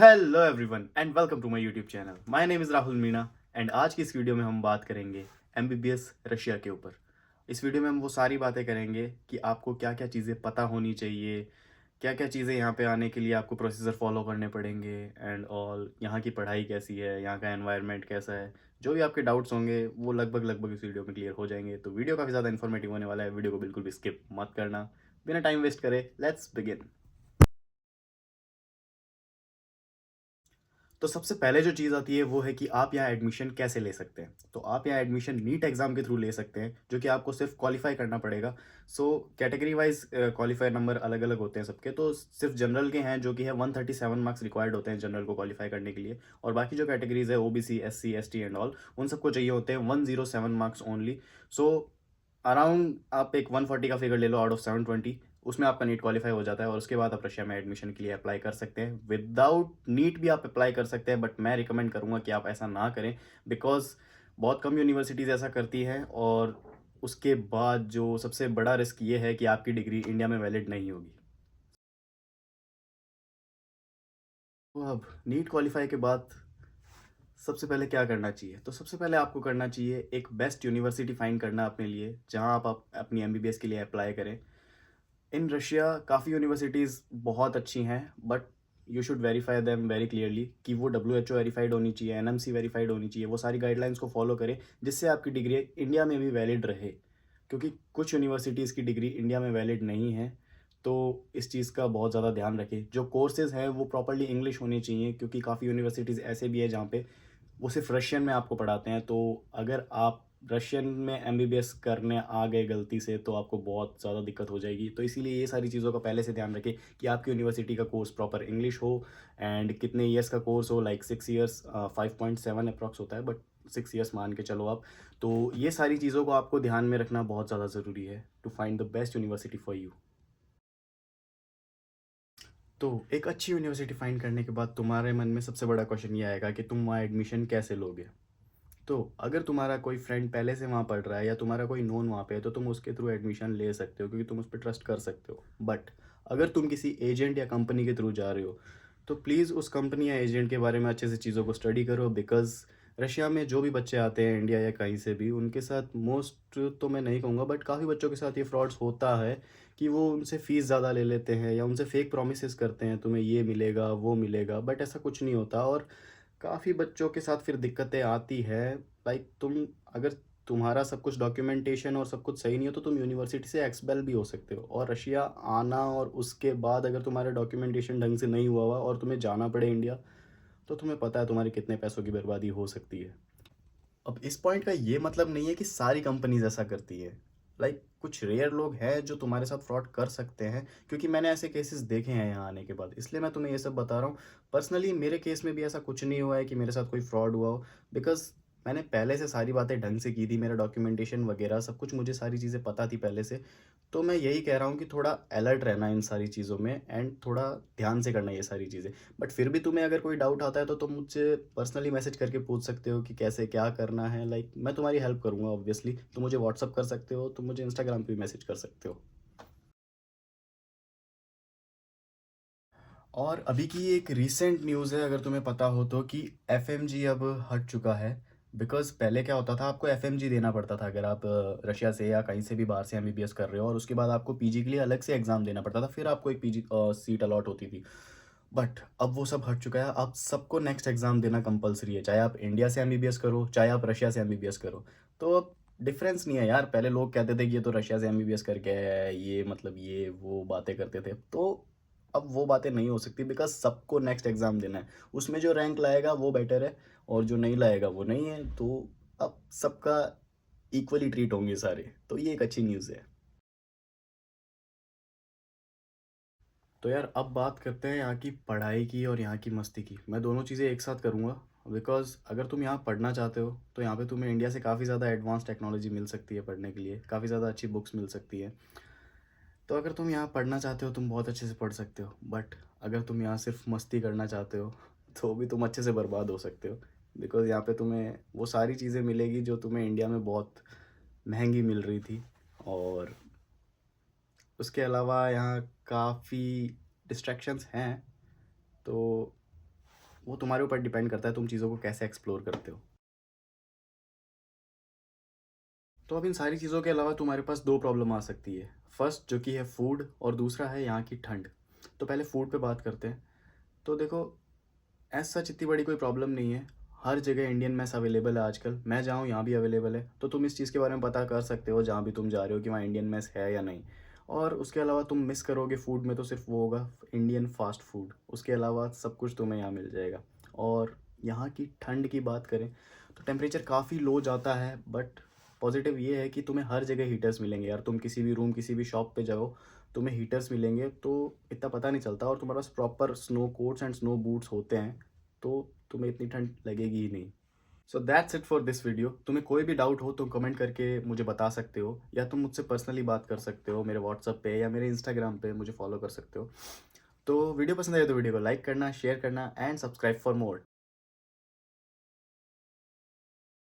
Hello everyone and welcome to my YouTube channel. My name is Rahul Meena and आज की इस video में हम बात करेंगे एमबीबीएस रशिया के ऊपर। इस वीडियो में हम वो सारी बातें करेंगे कि आपको क्या क्या चीज़ें पता होनी चाहिए, क्या क्या चीज़ें यहाँ पे आने के लिए आपको प्रोसीजर फॉलो करने पड़ेंगे एंड ऑल, यहाँ की पढ़ाई कैसी है, यहाँ का एनवायरनमेंट कैसा है। जो भी आपके डाउट्स होंगे वो लगभग लगभग इस वीडियो में क्लियर हो जाएंगे। तो वीडियो काफ़ी ज़्यादा इन्फॉर्मेटिव होने वाला है, वीडियो को बिल्कुल भी स्किप मत करना। बिना टाइम वेस्ट करे लेट्स बिगिन। तो सबसे पहले जो चीज़ आती है वो है कि आप यहाँ एडमिशन कैसे ले सकते हैं। तो आप यहाँ एडमिशन नीट एग्ज़ाम के थ्रू ले सकते हैं, जो कि आपको सिर्फ क्वालिफाई करना पड़ेगा। So category wise qualifier number अलग अलग होते हैं सबके। तो सिर्फ जनरल के हैं जो कि है 137 मार्क्स रिक्वायर्ड होते हैं जनरल को क्वालिफाई करने के लिए। और बाकी जो कैटेगरीज है OBC SC ST and all, उन सबको चाहिए होते हैं 107 मार्क्स ओनली। सो अराउंड आप एक 140 का फिगर ले लो आउट ऑफ 720, उसमें आपका नीट क्वालिफाई हो जाता है और उसके बाद आप रशिया में एडमिशन के लिए अप्लाई कर सकते हैं। विदाउट नीट भी आप अप्लाई कर सकते हैं, बट मैं रिकमेंड करूंगा कि आप ऐसा ना करें, बिकॉज बहुत कम यूनिवर्सिटीज़ ऐसा करती हैं। और उसके बाद जो सबसे बड़ा रिस्क ये है कि आपकी डिग्री इंडिया में वैलिड नहीं होगी। तो अब नीट क्वालिफाई के बाद सबसे पहले क्या करना चाहिए? तो सबसे पहले आपको करना चाहिए एक बेस्ट यूनिवर्सिटी फाइंड करना अपने लिए, जहां आप अपनी एमबीबीएस के लिए अप्लाई करें। इन रशिया काफ़ी यूनिवर्सिटीज़ बहुत अच्छी हैं, but you should verify them very clearly कि वो WHO वेरीफाइड होनी चाहिए, एनएमसी वेरीफाइड होनी चाहिए। वो सारी गाइडलाइंस को फॉलो करें जिससे आपकी डिग्री इंडिया में भी वैलिड रहे, क्योंकि कुछ यूनिवर्सिटीज़ की डिग्री इंडिया में वैलिड नहीं है। तो इस चीज़ का बहुत ज़्यादा ध्यान रखें। जो कोर्सेज़ हैं वो प्रॉपर्ली इंग्लिश होने चाहिए, क्योंकि काफ़ी यूनिवर्सिटीज़ ऐसे भी है जहाँ पे वो सिर्फ रशियन में आपको पढ़ाते हैं। तो अगर आप रशियन में एमबीबीएस करने आ गए गलती से, तो आपको बहुत ज़्यादा दिक्कत हो जाएगी। तो इसीलिए ये सारी चीज़ों का पहले से ध्यान रखें कि आपकी यूनिवर्सिटी का कोर्स प्रॉपर इंग्लिश हो एंड कितने ईयर्स का कोर्स हो, लाइक 6 ईयर्स, 5.7 अप्रॉक्स होता है, बट 6 ईयर्स मान के चलो आप। तो ये सारी चीज़ों को आपको ध्यान में रखना बहुत ज़्यादा ज़रूरी है to find the best university for you. तो एक अच्छी यूनिवर्सिटी फाइंड करने के बाद तुम्हारे मन में सबसे बड़ा क्वेश्चन ये आएगा कि तुम वहाँ एडमिशन कैसे लोगे। तो अगर तुम्हारा कोई फ्रेंड पहले से वहाँ पढ़ रहा है या तुम्हारा कोई नोन वहाँ पे है, तो तुम उसके थ्रू एडमिशन ले सकते हो, क्योंकि तुम उस पर ट्रस्ट कर सकते हो। बट अगर तुम किसी एजेंट या कंपनी के थ्रू जा रहे हो, तो प्लीज़ उस कंपनी या एजेंट के बारे में अच्छे से चीज़ों को स्टडी करो। बिकॉज रशिया में जो भी बच्चे आते हैं इंडिया या कहीं से भी, उनके साथ मोस्ट तो मैं नहीं कहूँगा, बट काफ़ी बच्चों के साथ ये फ्रॉड्स होता है कि वो उनसे फ़ीस ज़्यादा ले लेते हैं या उनसे फेक प्रोमिस करते हैं, तुम्हें ये मिलेगा वो मिलेगा, बट ऐसा कुछ नहीं होता। और काफ़ी बच्चों के साथ फिर दिक्कतें आती है। लाइक तुम, अगर तुम्हारा सब कुछ डॉक्यूमेंटेशन और सब कुछ सही नहीं हो, तो तुम यूनिवर्सिटी से एक्सपेल भी हो सकते हो। और रशिया आना और उसके बाद अगर तुम्हारा डॉक्यूमेंटेशन ढंग से नहीं हुआ और तुम्हें जाना पड़े इंडिया, तो तुम्हें पता है तुम्हारी कितने पैसों की बर्बादी हो सकती है। अब इस पॉइंट का ये मतलब नहीं है कि सारी कंपनीज ऐसा करती है। कुछ रेयर लोग हैं जो तुम्हारे साथ फ्रॉड कर सकते हैं, क्योंकि मैंने ऐसे केसेस देखे हैं यहाँ आने के बाद, इसलिए मैं तुम्हें ये सब बता रहा हूँ। पर्सनली मेरे केस में भी ऐसा कुछ नहीं हुआ है कि मेरे साथ कोई फ्रॉड हुआ हो, बिकॉज मैंने पहले से सारी बातें ढंग से की थी। मेरा डॉक्यूमेंटेशन वगैरह सब कुछ, मुझे सारी चीज़ें पता थी पहले से। तो मैं यही कह रहा हूँ कि थोड़ा अलर्ट रहना इन सारी चीज़ों में एंड थोड़ा ध्यान से करना ये सारी चीज़ें। बट फिर भी तुम्हें अगर कोई डाउट आता है, तो तुम मुझसे पर्सनली मैसेज करके पूछ सकते हो कि कैसे क्या करना है। मैं तुम्हारी हेल्प करूँगा ऑब्वियसली। तुम मुझे व्हाट्सअप कर सकते हो, तुम मुझे इंस्टाग्राम पे भी मैसेज कर सकते हो। और अभी की एक रीसेंट न्यूज़ है, अगर तुम्हें पता हो तो, कि एफ अब हट चुका है। बिकॉज पहले क्या होता था, आपको एफ देना पड़ता था अगर आप रशिया से या कहीं से भी बाहर से एमबीबीएस कर रहे हो, और उसके बाद आपको पीजी के लिए अलग से एग्ज़ाम देना पड़ता था, फिर आपको एक पीजी सीट अलॉट होती थी। बट अब वो सब हट चुका है। अब सबको नेक्स्ट एग्ज़ाम देना कंपलसरी है, चाहे आप इंडिया से एमबीबीएस करो, चाहे आप रशिया से एमबीबीएस करो। तो अब डिफरेंस नहीं है यार। पहले लोग कहते थे कि ये तो रशिया से एमबीबीएस करके आया है, ये मतलब ये वो बातें करते थे। तो अब वो बातें नहीं हो सकती, बिकॉज सबको नेक्स्ट एग्ज़ाम देना है। उसमें जो रैंक लाएगा वो बेटर है, और जो नहीं लाएगा वो नहीं है। तो अब सबका इक्वली ट्रीट होंगे सारे, तो ये एक अच्छी न्यूज़ है। तो यार अब बात करते हैं यहाँ की पढ़ाई की और यहाँ की मस्ती की। मैं दोनों चीज़ें एक साथ करूँगा, बिकॉज़ अगर तुम यहाँ पढ़ना चाहते हो, तो यहाँ पे तुम्हें इंडिया से काफ़ी ज़्यादा एडवांस टेक्नोलॉजी मिल सकती है पढ़ने के लिए, काफ़ी ज़्यादा अच्छी बुक्स मिल सकती है। तो अगर तुम यहाँ पढ़ना चाहते हो, तुम बहुत अच्छे से पढ़ सकते हो। बट अगर तुम यहाँ सिर्फ मस्ती करना चाहते हो, तो भी तुम अच्छे से बर्बाद हो सकते हो। बिकॉज़ यहाँ पे तुम्हें वो सारी चीज़ें मिलेगी जो तुम्हें इंडिया में बहुत महंगी मिल रही थी। और उसके अलावा यहाँ काफ़ी डिस्ट्रैक्शंस हैं। तो वो तुम्हारे ऊपर डिपेंड करता है तुम चीज़ों को कैसे एक्सप्लोर करते हो। तो अब इन सारी चीज़ों के अलावा तुम्हारे पास 2 प्रॉब्लम आ सकती है। फर्स्ट जो कि है फूड और दूसरा है यहाँ की ठंड। तो पहले फूड पे बात करते हैं। तो देखो, एज़ सच इतनी बड़ी कोई प्रॉब्लम नहीं है। हर जगह इंडियन मेस अवेलेबल है आजकल। मैं जहाँ हूँ यहाँ भी अवेलेबल है। तो तुम इस चीज़ के बारे में पता कर सकते हो जहाँ भी तुम जा रहे हो कि वहाँ इंडियन मेस है या नहीं। और उसके अलावा तुम मिस करोगे फूड में तो सिर्फ़ वो होगा इंडियन फ़ास्ट फूड। उसके अलावा सब कुछ तुम्हें यहाँ मिल जाएगा। और यहाँ की ठंड की बात करें तो टेम्परेचर काफ़ी लो जाता है, बट पॉज़िटिव ये है कि तुम्हें हर जगह हीटर्स मिलेंगे यार। तुम किसी भी रूम, किसी भी शॉप पे जाओ, तुम्हें हीटर्स मिलेंगे, तो इतना पता नहीं चलता और तुम्हारे पास proper snow coats and snow boots होते हैं, तो तुम्हें इतनी ठंड लगेगी ही नहीं। So that's it for this video. तुम्हें कोई भी डाउट हो तो कमेंट करके मुझे बता सकते हो, या तुम मुझसे पर्सनली बात कर सकते हो मेरे व्हाट्सएप पे या मेरे इंस्टाग्राम पे मुझे फॉलो कर सकते हो। तो वीडियो पसंद आए तो वीडियो को लाइक करना, शेयर करना एंड सब्सक्राइब फॉर मोर।